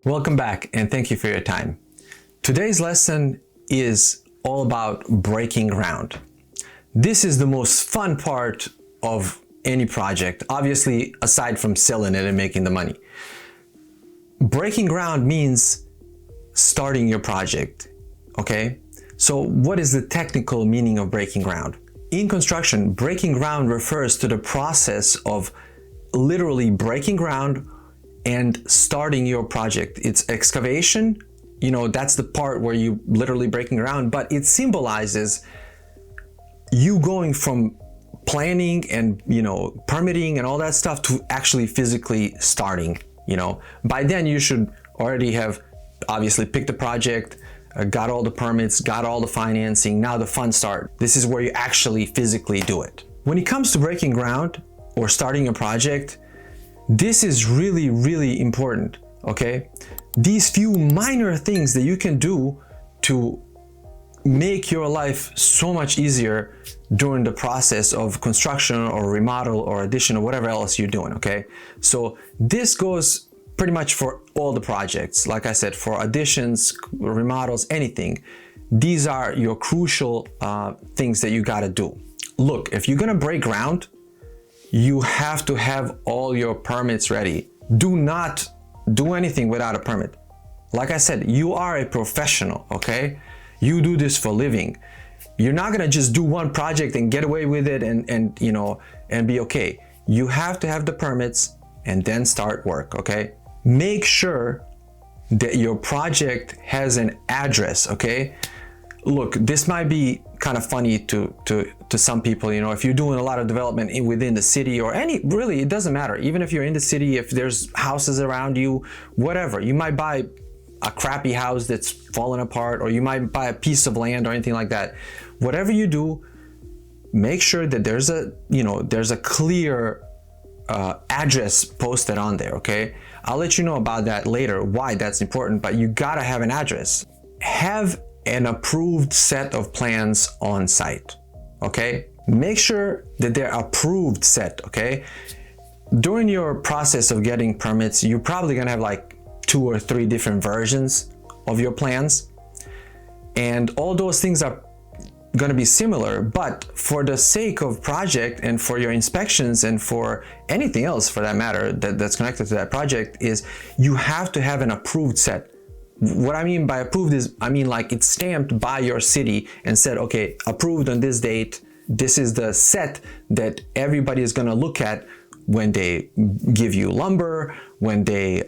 Welcome back and thank you for your time. Today's lesson is all about breaking ground. This is the most fun part of any project, obviously aside from selling it and making the money. Breaking ground means starting your project, okay? So what is the technical meaning of breaking ground? In construction, breaking ground refers to the process of literally breaking ground and starting your project. It's excavation, that's the part where you literally breaking ground, but it symbolizes you going from planning and permitting and all that stuff to actually physically starting. By then you should already have obviously picked the project, got all the permits, got all the financing. Now the fun start. This is where you actually physically do it. When it comes to breaking ground or starting a project, this is really, really important, okay? These few minor things that you can do to make your life so much easier during the process of construction or remodel or addition or whatever else you're doing, okay? So this goes pretty much for all the projects. Like I said, for additions, remodels, anything. These are your crucial things that you gotta do. Look, if you're gonna break ground, you have to have all your permits ready. Do not do anything without a permit. Like I said, you are a professional, okay? You do this for a living. You're not gonna just do one project and get away with it and be okay. You have to have the permits and then start work, okay? Make sure that your project has an address, okay? Look, this might be kind of funny to some people, if you're doing a lot of development within the city or really, it doesn't matter. Even if you're in the city, if there's houses around you, whatever, you might buy a crappy house that's falling apart, or you might buy a piece of land or anything like that. Whatever you do, make sure that there's a clear address posted on there, okay? I'll let you know about that later, why that's important, but you gotta have an address. Have an approved set of plans on site, okay? Make sure that they're approved set, okay? During your process of getting permits, you're probably gonna have like 2 or 3 different versions of your plans. And all those things are gonna be similar, but for the sake of project and for your inspections and for anything else for that matter that's connected to that project, is you have to have an approved set. What I mean by approved is, like it's stamped by your city and said, okay, approved on this date. This is the set that everybody is gonna look at when they give you lumber, when they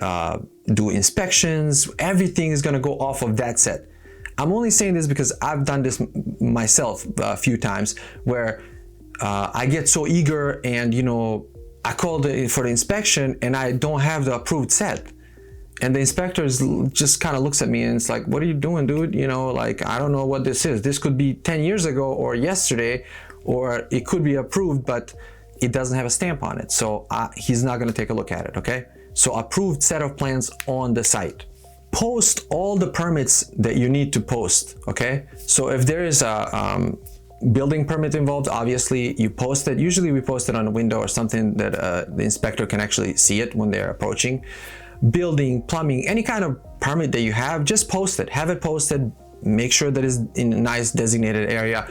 do inspections. Everything is gonna go off of that set. I'm only saying this because I've done this myself a few times where I get so eager and I call for the inspection and I don't have the approved set. And the inspector just kind of looks at me and it's like, what are you doing, dude? I don't know what this is. This could be 10 years ago or yesterday, or it could be approved, but it doesn't have a stamp on it. So he's not going to take a look at it, okay? So approved set of plans on the site. Post all the permits that you need to post, okay? So if there is a building permit involved, obviously you post it. Usually we post it on a window or something that the inspector can actually see it when they're approaching. Building, plumbing, any kind of permit that you have, just post it. Have it posted. Make sure that it's in a nice designated area.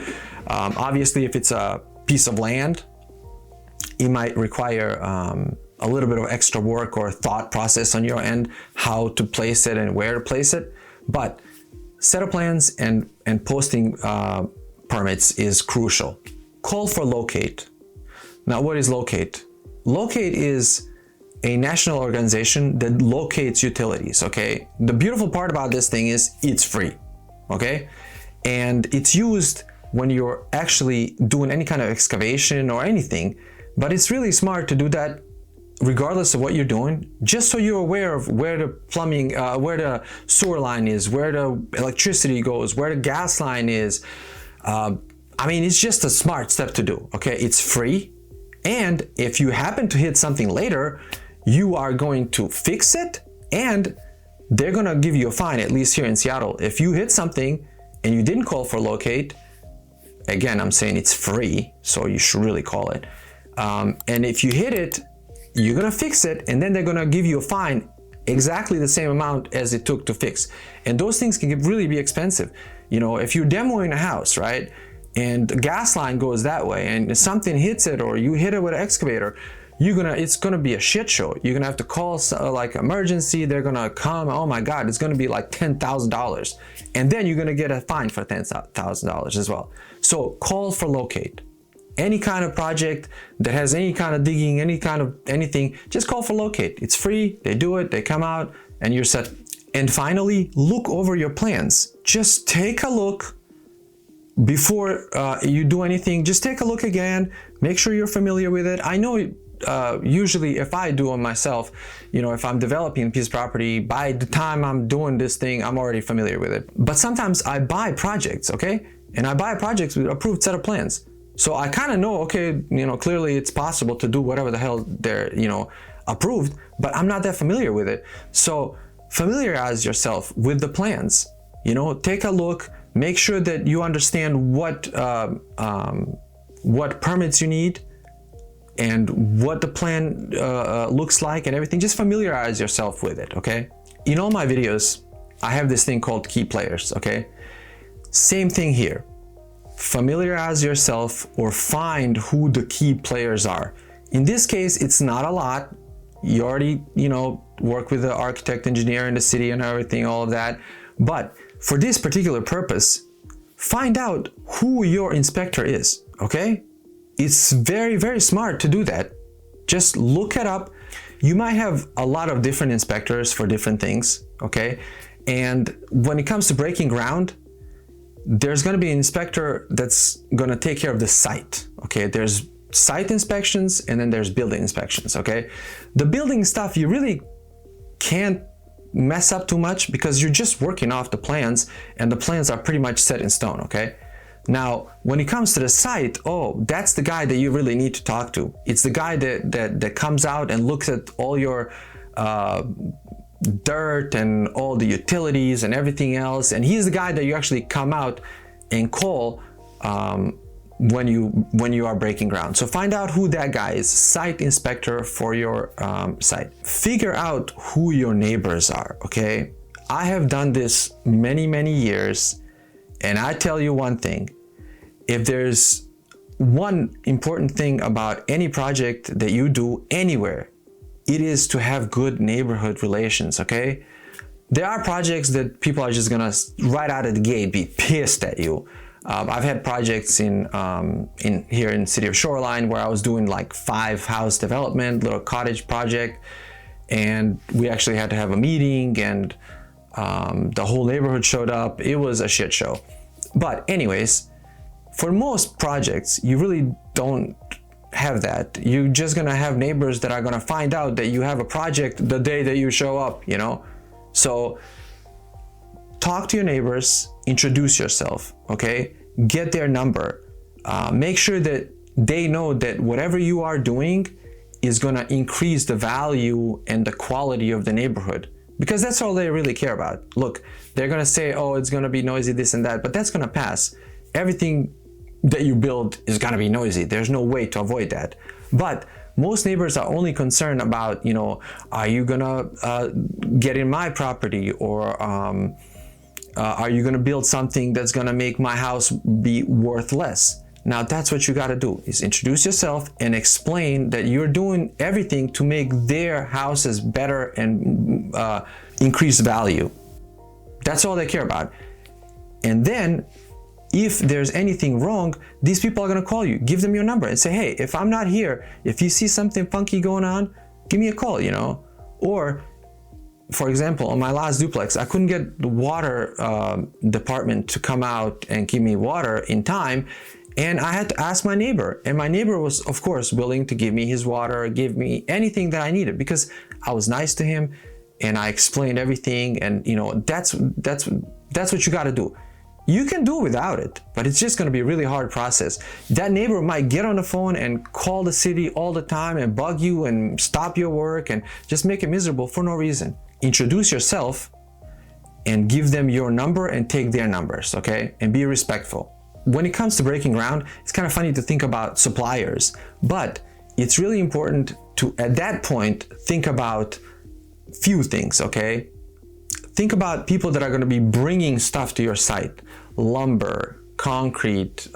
Obviously, if it's a piece of land, it might require a little bit of extra work or thought process on your end, how to place it and where to place it. But set of plans and posting permits is crucial. Call for locate. Now, what is locate? Locate is a national organization that locates utilities, okay? The beautiful part about this thing is it's free, okay? And it's used when you're actually doing any kind of excavation or anything, but it's really smart to do that regardless of what you're doing, just so you're aware of where the plumbing, where the sewer line is, where the electricity goes, where the gas line is. It's just a smart step to do, okay? It's free. And if you happen to hit something later, you are going to fix it and they're gonna give you a fine, at least here in Seattle. If you hit something and you didn't call for locate, again, I'm saying it's free, so you should really call it. And if you hit it, you're gonna fix it and then they're gonna give you a fine exactly the same amount as it took to fix. And those things can really be expensive. You know, if you're demoing a house, right, and the gas line goes that way and something hits it or you hit it with an excavator, it's gonna be a shit show. You're gonna have to call like emergency. They're gonna come. Oh my God, it's gonna be like $10,000, and then you're gonna get a fine for $10,000 as well. So call for locate. Any kind of project that has any kind of digging, any kind of anything, just call for locate. It's free. They do it. They come out, and you're set. And finally, look over your plans. Just take a look before you do anything. Just take a look again. Make sure you're familiar with it. I know. Usually if I do it myself, you know, if I'm developing a piece of property, by the time I'm doing this thing, I'm already familiar with it. But sometimes I buy projects, okay? And I buy projects with approved set of plans. So I kind of know, okay, you know, clearly it's possible to do whatever the hell they're, you know, approved, but I'm not that familiar with it. So familiarize yourself with the plans, you know, take a look, make sure that you understand what permits you need, and what the plan looks like and everything. Just familiarize yourself with it, okay? In all my videos, I have this thing called key players, okay? Same thing here. Familiarize yourself or find who the key players are. In this case, it's not a lot. You already, you know, work with the architect, engineer in the city and everything, all of that. But for this particular purpose, find out who your inspector is, okay? It's very, very smart to do that. Just look it up. You might have a lot of different inspectors for different things, okay? And when it comes to breaking ground, there's gonna be an inspector that's gonna take care of the site, okay? There's site inspections and then there's building inspections, okay? The building stuff, you really can't mess up too much because you're just working off the plans and the plans are pretty much set in stone, okay? Now, when it comes to the site, oh, that's the guy that you really need to talk to. It's the guy that comes out and looks at all your dirt and all the utilities and everything else. And he's the guy that you actually come out and call when you are breaking ground. So find out who that guy is, site inspector for your site. Figure out who your neighbors are, okay? I have done this many, many years, and I tell you one thing. If there's one important thing about any project that you do anywhere, it is to have good neighborhood relations, okay? There are projects that people are just gonna right out of the gate be pissed at you. I've had projects in here in the city of Shoreline where I was doing like 5-house development, little cottage project, and we actually had to have a meeting, and the whole neighborhood showed up. It was a shit show. But anyways, for most projects, you really don't have that. You're just gonna have neighbors that are gonna find out that you have a project the day that you show up, you know? So talk to your neighbors, introduce yourself, okay? Get their number. Make sure that they know that whatever you are doing is gonna increase the value and the quality of the neighborhood, because that's all they really care about. Look, they're gonna say, oh, it's gonna be noisy, this and that, but that's gonna pass. Everything that you build is gonna be noisy. There's no way to avoid that. But most neighbors are only concerned about, you know, are you gonna get in my property, or are you gonna build something that's gonna make my house be worth less? Now that's what you gotta do, is introduce yourself and explain that you're doing everything to make their houses better and increase value. That's all they care about. And then if there's anything wrong, these people are gonna call you. Give them your number and say, hey, if I'm not here, if you see something funky going on, give me a call, you know? Or, for example, on my last duplex, I couldn't get the water department to come out and give me water in time, and I had to ask my neighbor. And my neighbor was, of course, willing to give me his water, give me anything that I needed, because I was nice to him and I explained everything. And you know, that's what you gotta do. You can do without it, but it's just gonna be a really hard process. That neighbor might get on the phone and call the city all the time and bug you and stop your work and just make it miserable for no reason. Introduce yourself and give them your number and take their numbers, okay? And be respectful. When it comes to breaking ground, it's kind of funny to think about suppliers, but it's really important to, at that point, think about few things, okay? Think about people that are going to be bringing stuff to your site: lumber, concrete,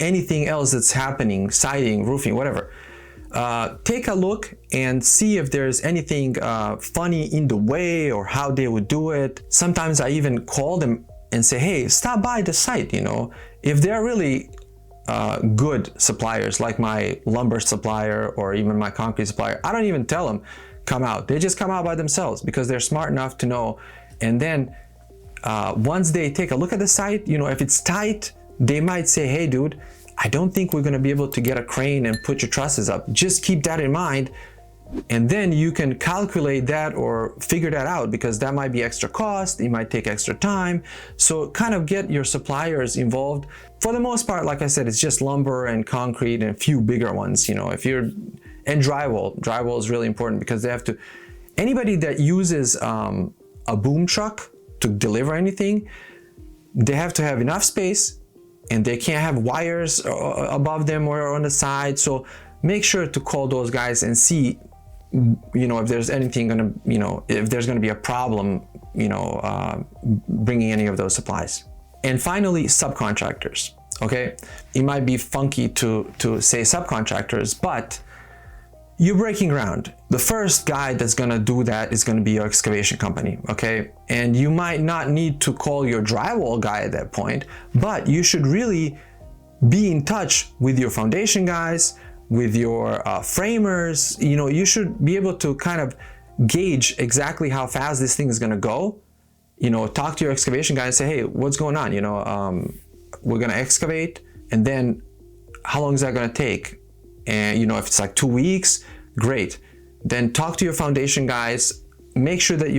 anything else that's happening, siding, roofing, whatever. Take a look and see if there's anything funny in the way or how they would do it. Sometimes I even call them and say, hey, stop by the site, you know. If they're really good suppliers, like my lumber supplier or even my concrete supplier, I don't even tell them come out. They just come out by themselves because they're smart enough to know. And then once they take a look at the site, you know, if it's tight, they might say, hey dude, I don't think we're going to be able to get a crane and put your trusses up. Just keep that in mind. And then you can calculate that or figure that out, because that might be extra cost. It might take extra time. So kind of get your suppliers involved. For the most part, like I said, it's just lumber and concrete and a few bigger ones, you know, and drywall is really important, because they have to, anybody that uses a boom truck to deliver anything, they have to have enough space, and they can't have wires above them or on the side. So make sure to call those guys and see, you know, if there's anything gonna, you know, if there's gonna be a problem, you know, bringing any of those supplies. And finally, subcontractors. Okay, it might be funky to say subcontractors, but you're breaking ground. The first guy that's gonna do that is gonna be your excavation company, okay? And you might not need to call your drywall guy at that point, but you should really be in touch with your foundation guys, with your framers. You know, you should be able to kind of gauge exactly how fast this thing is gonna go. You know, talk to your excavation guy and say, hey, what's going on? You know, we're gonna excavate, and then how long is that gonna take? And you know, if it's like 2 weeks, great. Then talk to your foundation guys, make sure that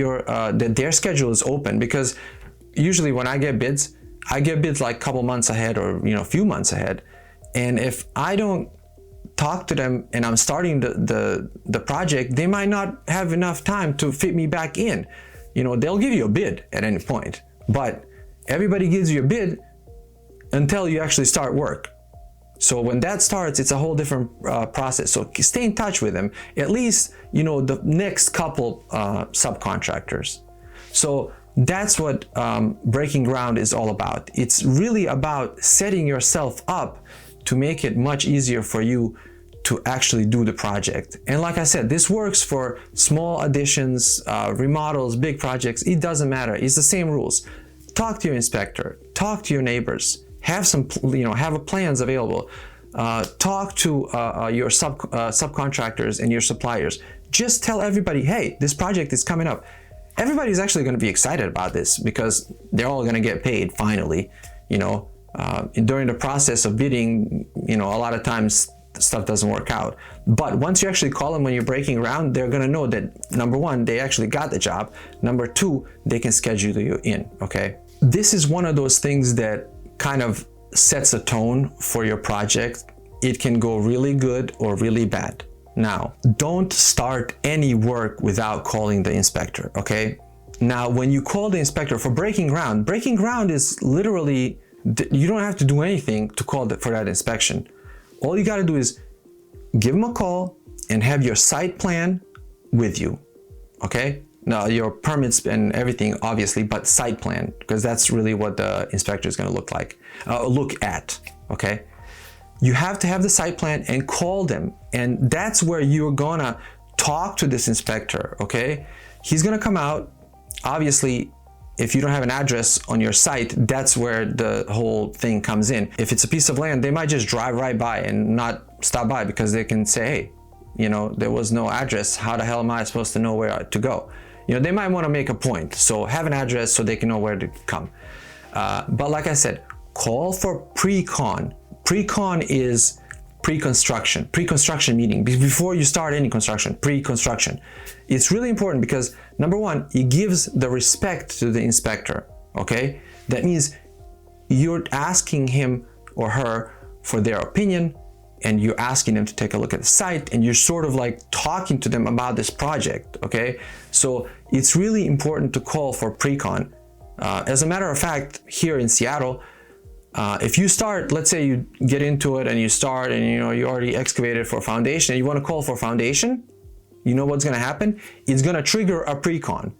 that their schedule is open, because usually when I get bids like a couple months ahead, or you know, a few months ahead. And if I don't talk to them and I'm starting the project, they might not have enough time to fit me back in. You know, they'll give you a bid at any point, but everybody gives you a bid until you actually start work. So when that starts, it's a whole different process. So stay in touch with them, at least, you know, the next couple subcontractors. So that's what breaking ground is all about. It's really about setting yourself up to make it much easier for you to actually do the project. And like I said, this works for small additions, remodels, big projects. It doesn't matter. It's the same rules. Talk to your inspector, talk to your neighbors, have some, you know, have plans available. Talk to your subcontractors and your suppliers. Just tell everybody, hey, this project is coming up. Everybody's actually going to be excited about this, because they're all going to get paid finally. You know, during the process of bidding, you know, a lot of times stuff doesn't work out. But once you actually call them when you're breaking ground, they're going to know that, number one, they actually got the job. Number two, they can schedule you in, okay? This is one of those things that kind of sets a tone for your project. It can go really good or really bad. Now, don't start any work without calling the inspector, okay? Now, when you call the inspector for breaking ground is literally, you don't have to do anything to call for that inspection. All you got to do is give them a call and have your site plan with you, okay? Now, your permits and everything, obviously, but site plan, because that's really what the inspector is going to look at, okay? You have to have the site plan and call them, and that's where you're going to talk to this inspector, okay? He's going to come out. Obviously, if you don't have an address on your site, that's where the whole thing comes in. If it's a piece of land, they might just drive right by and not stop by, because they can say, hey, you know, there was no address. How the hell am I supposed to know where to go? You know, they might want to make a point. So have an address so they can know where to come. But like I said, call for pre-con. Pre-con is pre-construction meeting. Before you start any construction, pre-construction. It's really important because, number one, it gives the respect to the inspector, okay? That means you're asking him or her for their opinion, and you're asking them to take a look at the site, and you're sort of like talking to them about this project, okay? So it's really important to call for pre-con. As a matter of fact, here in Seattle, if you start, let's say you get into it and you start and you know you already excavated for foundation and you want to call for foundation, you know what's gonna happen? It's gonna trigger a pre-con,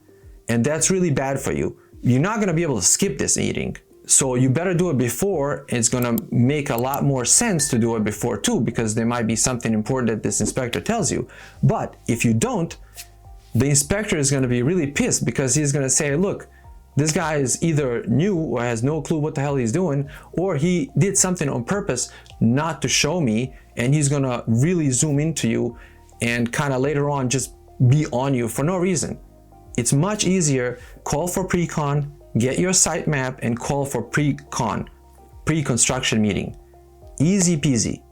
and that's really bad for you. You're not gonna be able to skip this meeting. So you better do it before. It's gonna make a lot more sense to do it before too, because there might be something important that this inspector tells you. But if you don't, the inspector is gonna be really pissed, because he's gonna say, look, this guy is either new or has no clue what the hell he's doing, or he did something on purpose not to show me, and he's gonna really zoom into you and kind of later on just be on you for no reason. It's much easier, call for pre-con, get your site map, and call for pre-construction meeting. Easy peasy.